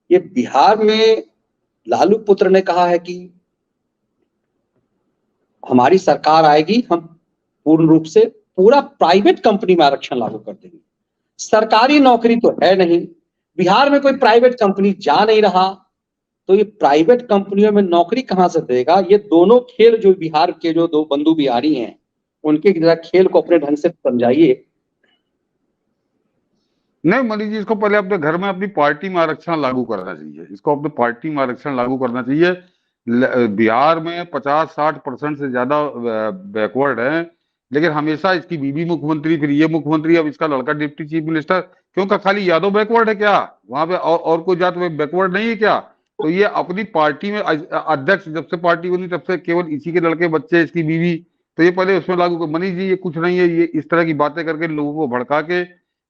ये बिहार में लालू पुत्र ने कहा है कि हमारी सरकार आएगी, हम पूर्ण रूप से पूरा प्राइवेट कंपनी में आरक्षण लागू कर देंगे। सरकारी नौकरी तो है नहीं, बिहार में कोई प्राइवेट कंपनी जा नहीं रहा, तो ये प्राइवेट कंपनियों में नौकरी कहां से देगा? ये दोनों खेल जो बिहार के जो दो बंधु बिहारी हैं, उनके जरा खेल को अपने ढंग से समझाइए। नहीं मनीष जी, इसको पहले अपने घर में अपनी पार्टी में आरक्षण लागू करना चाहिए। इसको अपने पार्टी में आरक्षण लागू करना चाहिए। बिहार में 50-60% से ज्यादा बैकवर्ड है, लेकिन हमेशा इसकी बीबी मुख्यमंत्री, फिर ये मुख्यमंत्री, अब इसका लड़का डिप्टी चीफ मिनिस्टर। क्योंकि खाली यादव बैकवर्ड है क्या वहां पे? और कोई जात में बैकवर्ड नहीं है क्या? तो ये अपनी पार्टी में अध्यक्ष जब से पार्टी बनी तब से केवल इसी के लड़के बच्चे, इसकी बीवी, तो ये पहले उसमें लागू कर। मनीष जी, ये कुछ नहीं है, ये इस तरह की बातें करके लोगों को भड़का के,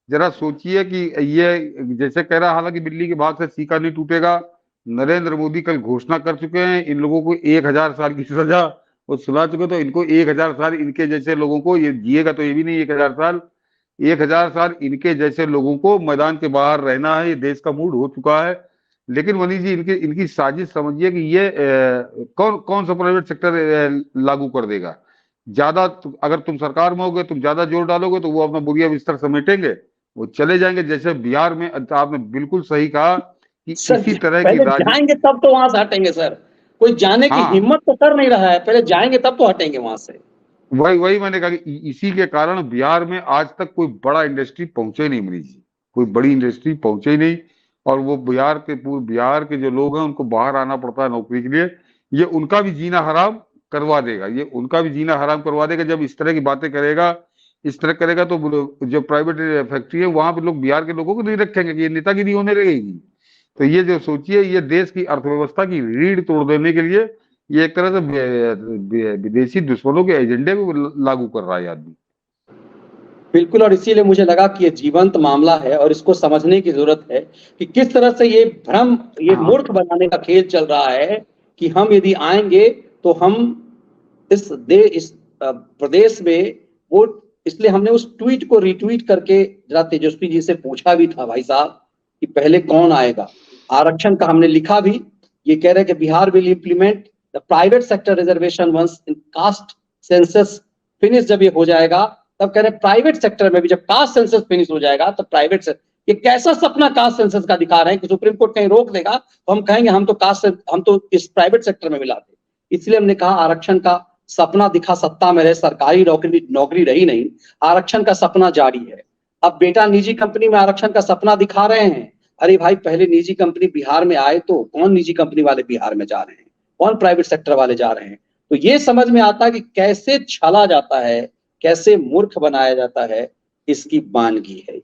जरा सोचिए कि ये जैसे कह रहा, हालांकि बिल्ली के भाग से सीका नहीं टूटेगा। नरेंद्र मोदी कल घोषणा कर चुके हैं इन लोगों को 1000 साल की सजा और सुना चुके, तो इनको 1000 साल इनके जैसे लोगों को, ये जिएगा तो ये भी नहीं 1000 साल, 1000 साल इनके जैसे लोगों को मैदान के बाहर रहना है। ये देश का मूड हो चुका है। लेकिन मनीष जी, इनकी साजिश समझिए कि ये कौन कौन सा प्राइवेट सेक्टर लागू कर देगा। ज्यादा अगर तुम सरकार में होगे, तुम ज्यादा जोर डालोगे, तो वो अपना बोरिया बिस्तर समेटेंगे, वो चले जाएंगे। जैसे बिहार में आपने बिल्कुल सही कहा कि इसी तरह की जाएंगे तब तो वहां से हटेंगे सर। कोई जाने की हिम्मत तो कर नहीं रहा है, पहले जाएंगे तब तो हटेंगे वहां से। वही मैंने कहा कि इसी के कारण बिहार में आज तक कोई बड़ा इंडस्ट्री पहुंचे नहीं मनीष जी, कोई बड़ी इंडस्ट्री पहुंचे ही नहीं। और वो बिहार के जो लोग हैं, उनको बाहर आना पड़ता है नौकरी के लिए। ये उनका भी जीना हराम करवा देगा, ये उनका भी जीना हराम करवा देगा जब इस तरह की बातें करेगा। इस तरह करेगा तो जो प्राइवेट फैक्ट्री है वहां पे लोग बिहार के लोगों को नहीं रखेंगे, कि ये नेतागिरी होने लगेगी। तो ये जो सोचिए, ये देश की अर्थव्यवस्था की रीढ़ तोड़ देने के लिए ये एक तरह से विदेशी दुश्मनों के एजेंडे को लागू कर रहा है आदमी। बिल्कुल, और इसीलिए मुझे लगा कि ये जीवंत मामला है और इसको समझने की जरूरत है कि किस तरह से ये भ्रम, ये मूर्ख बनाने का खेल चल रहा है कि हम यदि आएंगे तो हम इस प्रदेश में वो, इसलिए हमने उस ट्वीट को रिट्वीट करके जरा तेजस्वी जी से पूछा भी था, भाई साहब कि पहले कौन आएगा। आरक्षण का हमने लिखा भी, ये कह रहे हैं कि Bihar will implement the private sector reservation once in caste census finish. जब ये हो जाएगा तब कह रहे हैं प्राइवेट सेक्टर में भी, जब कास्ट सेंसस फिनिश हो जाएगा तब प्राइवेट से। ये कैसा सपना कास्ट सेंसस का दिखा रहे हैं कि सुप्रीम कोर्ट कहीं रोक देगा तो हम कहेंगे हम तो इस प्राइवेट सेक्टर में मिलाते। इसलिए हमने कहा आरक्षण का सपना दिखा, सत्ता में रहे, सरकारी नौकरी रही नहीं, आरक्षण का सपना जारी है। अब बेटा निजी कंपनी में आरक्षण का सपना दिखा रहे हैं। अरे भाई, पहले निजी कंपनी बिहार में आए तो कौन निजी कंपनी वाले बिहार में जा रहे हैं, कौन प्राइवेट सेक्टर वाले जा रहे हैं। तो ये समझ में आता है कि कैसे छला जाता है, कैसे मूर्ख बनाया जाता है, इसकी वानगी है।